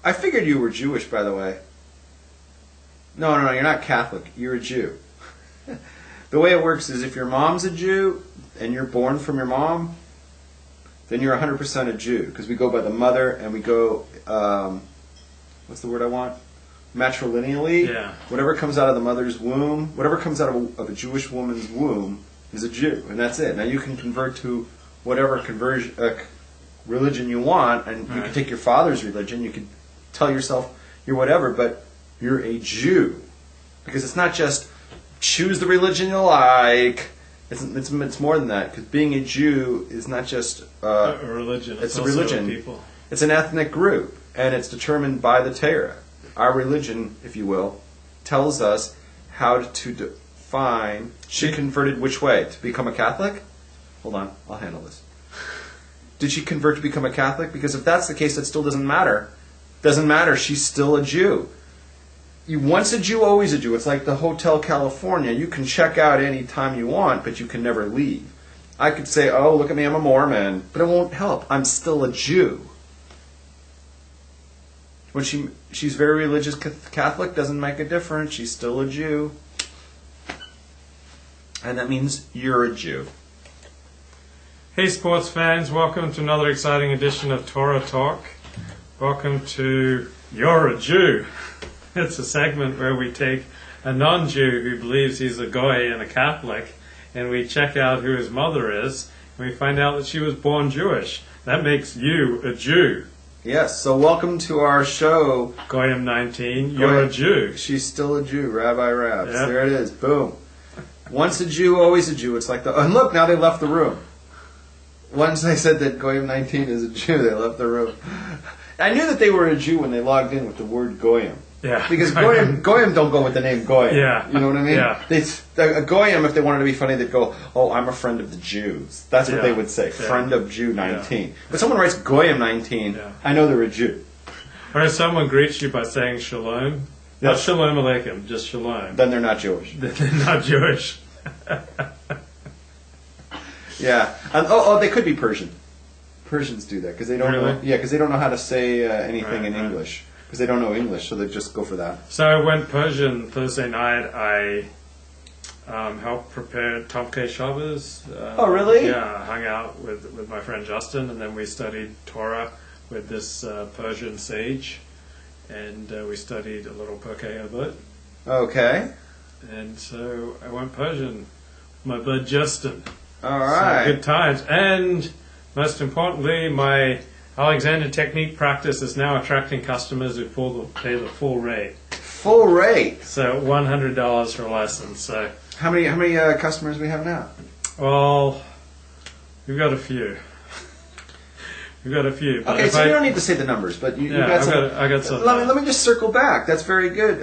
I figured you were Jewish, by the way. No, you're not Catholic. You're a Jew. The way it works is if your mom's a Jew and you're born from your mom, then you're 100% a Jew. Because we go by the mother and we go, what's the word I want? Matrilineally. Yeah. Whatever comes out of the mother's womb, whatever comes out of a Jewish woman's womb is a Jew. And that's it. Now you can convert to whatever religion you want, and you can take your father's religion, you can tell yourself you're whatever, but you're a Jew. Because it's not just choose the religion you like. It's more than that. Because being a Jew is not just a religion. It's a religion. People. It's an ethnic group, and it's determined by the Torah. Our religion, if you will, tells us how to define. She converted which way? To become a Catholic? Hold on, I'll handle this. Did she convert to become a Catholic? Because if that's the case, that still doesn't matter. Doesn't matter. She's still a Jew. Once a Jew, always a Jew. It's like the Hotel California. You can check out any time you want, but you can never leave. I could say, oh, look at me, I'm a Mormon. But it won't help. I'm still a Jew. When she's very religious Catholic, doesn't make a difference. She's still a Jew. And that means you're a Jew. Hey sports fans, welcome to another exciting edition of Torah Talk. Welcome to You're a Jew. It's a segment where we take a non-Jew who believes he's a goy and a Catholic, and we check out who his mother is, and we find out that she was born Jewish. That makes you a Jew. Yes, so welcome to our show. Goyim 19, you're a Jew. She's still a Jew, Rabbi Rabs. Yep. There it is, boom. Once a Jew, always a Jew. It's like and look, now they left the room. Once they said that Goyim 19 is a Jew, they left the room. I knew that they were a Jew when they logged in with the word Goyim. Yeah. Because Goyim don't go with the name Goyim. Yeah. You know what I mean? Yeah. A Goyim, if they wanted to be funny, they'd go, oh, I'm a friend of the Jews. That's what they would say, Yeah. friend of Jew 19. But someone writes Goyim 19, I know they're a Jew. Or if someone greets you by saying shalom, not shalom aleichem, just shalom. Then they're not Jewish. Then they're not Jewish. Yeah. And, they could be Persian. Persians do that because they don't Really? know. Yeah, because they don't know how to say anything in English because they don't know English, so they just go for that. So I went Persian Thursday night. I helped prepare Tomkei Shabbos. Oh, really? Yeah, I hung out with my friend Justin, and then we studied Torah with this Persian sage, and we studied a little Pirkei Avot. Okay. And so I went Persian with my bud Justin. All right. So good times. And most importantly, my Alexander technique practice is now attracting customers who pay the full rate. Full rate. So $100 for a lesson. So how many customers we have now? well, we've got a few. We've got a few. But Okay, so you don't need to say the numbers, but you got some. I got some. Let me just circle back. That's very good.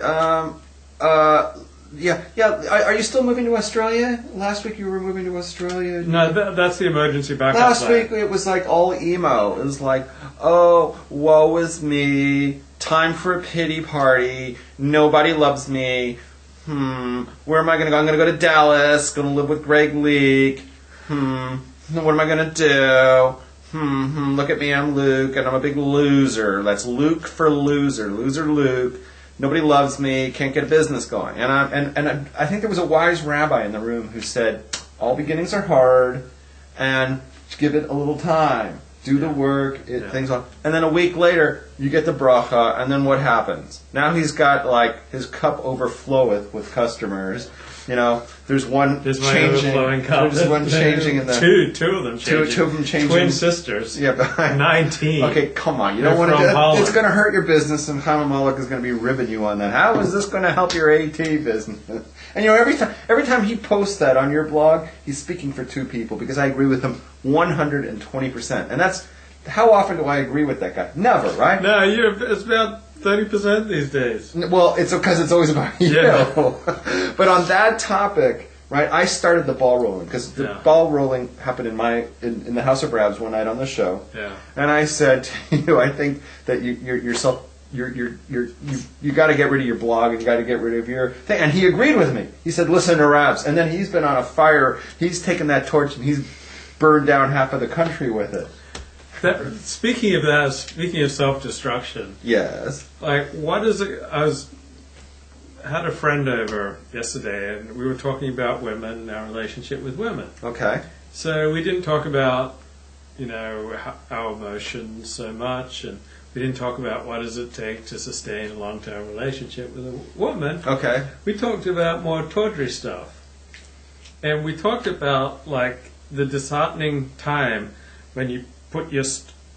Yeah. Are you still moving to Australia? Last week you were moving to Australia. No, that's the emergency backup Last plan. week it was like all emo. It was like, oh, woe is me. Time for a pity party. Nobody loves me. Where am I going to go? I'm going to go to Dallas. Going to live with Greg Leake. What am I going to do? Look at me. I'm Luke, and I'm a big loser. That's Luke for loser. Loser Luke. Nobody loves me, can't get a business going. And I think there was a wise rabbi in the room who said, all beginnings are hard, and give it a little time. Do the work, things on. And then a week later, you get the bracha, and then what happens? Now he's got, like, his cup overfloweth with customers. You know, there's one changing. There's one changing in the two of them changing. Two of them changing. Twin sisters. Yeah, but 19. Okay, come on. You don't want to. It's going to hurt your business, and Chaim Moloch is going to be ribbing you on that. How is this going to help your AT business? And you know, every time he posts that on your blog, he's speaking for two people because I agree with him 120%. And that's how often do I agree with that guy? Never, right? No, it's about 30% these days. Well, it's because it's always about you. Yeah. But on that topic, right, I started the ball rolling because the ball rolling happened in the House of Rabs one night on the show. Yeah. And I said to you, I think that you got to get rid of your blog and you got to get rid of your thing. And he agreed with me. He said, listen to Rabs. And then he's been on a fire. He's taken that torch and he's burned down half of the country with it. Speaking of self-destruction, Yes. like, what is it? Had a friend over yesterday, and we were talking about women and our relationship with women. Okay. So we didn't talk about, our emotions so much, and we didn't talk about what does it take to sustain a long-term relationship with a woman. Okay. We talked about more tawdry stuff. And we talked about, like, the disheartening time when you put your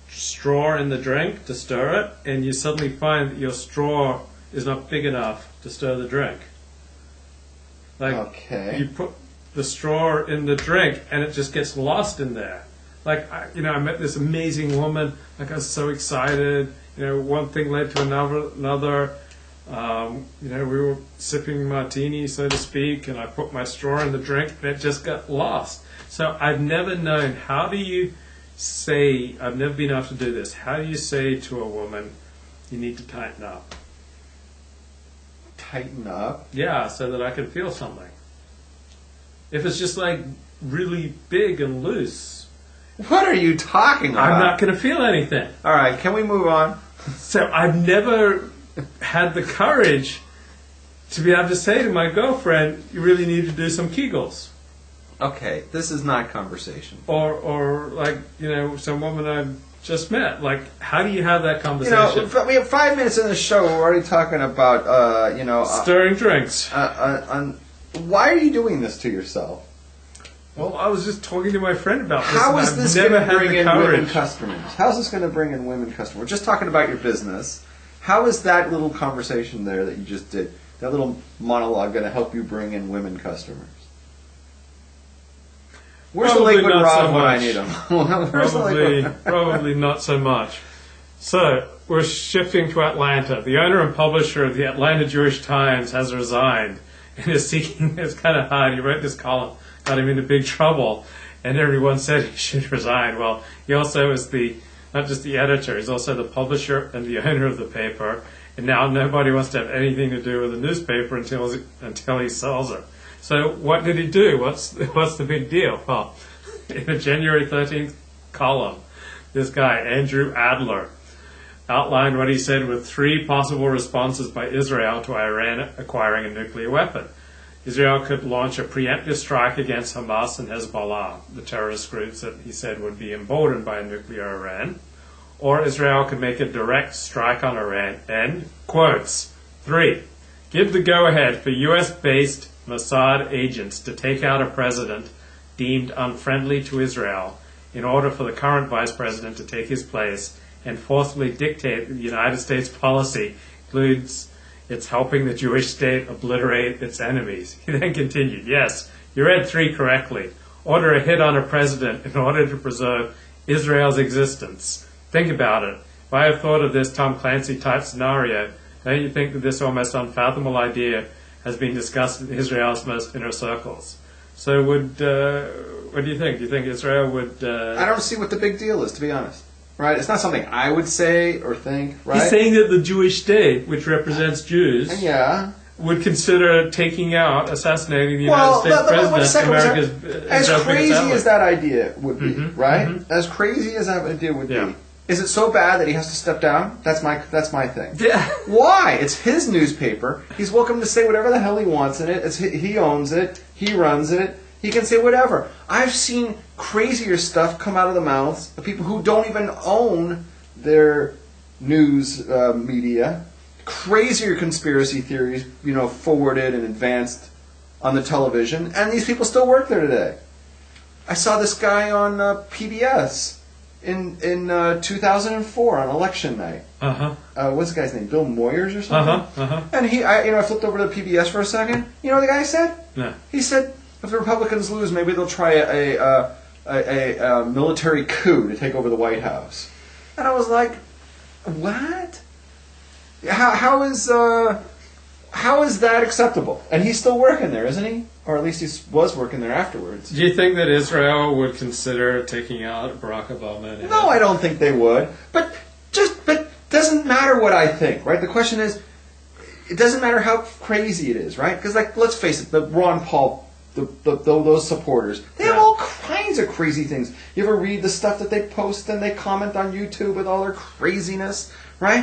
straw in the drink to stir it, and you suddenly find that your straw is not big enough to stir the drink. Like, Okay. you put the straw in the drink, and it just gets lost in there. Like, I met this amazing woman. Like, I was so excited. One thing led to another. We were sipping martini, so to speak, and I put my straw in the drink, and it just got lost. So I've never known, how do you say, I've never been able to do this, how do you say to a woman, you need to tighten up? Tighten up? Yeah, so that I can feel something. If it's just like really big and loose, What are you talking about? I'm not going to feel anything. All right, can we move on? So I've never had the courage to be able to say to my girlfriend, you really need to do some Kegels. Okay, this is not conversation. Or like, some woman I've just met. Like, how do you have that conversation? We have 5 minutes in the show. We're already talking about, Stirring drinks. Why are you doing this to yourself? Well, I was just talking to my friend about this. How is this going to bring in courage. women customers? How's this going to bring in women customers? We're just talking about your business. How is that little conversation there that you just did, that little monologue, going to help you bring in women customers? Where's Probably the liquid not rod so when I much. need them? Probably not so much. So, we're shifting to Atlanta. The owner and publisher of the Atlanta Jewish Times has resigned and is seeking, it's kind of hard, he wrote this column, got him into big trouble, and everyone said he should resign. Well, he also is not just the editor, he's also the publisher and the owner of the paper, and now nobody wants to have anything to do with the newspaper until he sells it. So what did he do? What's the big deal? Well, in a January 13th column, this guy, Andrew Adler, outlined what he said were 3 possible responses by Israel to Iran acquiring a nuclear weapon. Israel could launch a preemptive strike against Hamas and Hezbollah, the terrorist groups that he said would be emboldened by a nuclear Iran. Or Israel could make a direct strike on Iran and, quotes, 3, give the go-ahead for U.S.-based Mossad agents to take out a president deemed unfriendly to Israel in order for the current vice president to take his place and forcibly dictate that the United States policy includes its helping the Jewish state obliterate its enemies. He then continued, yes, you read 3 correctly. Order a hit on a president in order to preserve Israel's existence. Think about it. If I have thought of this Tom Clancy type scenario, don't you think that this almost unfathomable idea has been discussed in Israel's most inner circles? So what do you think? Do you think Israel would... I don't see what the big deal is, to be honest. Right? It's not something I would say or think, right? He's saying that the Jewish state, which represents Jews, would consider taking out, assassinating the United States president, America's... As crazy as that idea would be, right? As crazy as that idea would be. Is it so bad that he has to step down? That's my thing. Yeah. Why? It's his newspaper. He's welcome to say whatever the hell he wants in it. He owns it. He runs it. He can say whatever. I've seen crazier stuff come out of the mouths of people who don't even own their news media. Crazier conspiracy theories, forwarded and advanced on the television, and these people still work there today. I saw this guy on PBS in 2004 on election night. What's the guy's name? Bill Moyers or something? And I flipped over to PBS for a second. You know what the guy said? No. He said, if the Republicans lose, maybe they'll try a military coup to take over the White House. And I was like, what? How is that acceptable? And he's still working there, isn't he? Or at least he was working there afterwards. Do you think that Israel would consider taking out Barack Obama? No, I don't think they would. But doesn't matter what I think, right? The question is, it doesn't matter how crazy it is, right? Because, let's face it, the Ron Paul those supporters. They have Yeah. all kinds of crazy things. You ever read the stuff that they post and they comment on YouTube with all their craziness, right?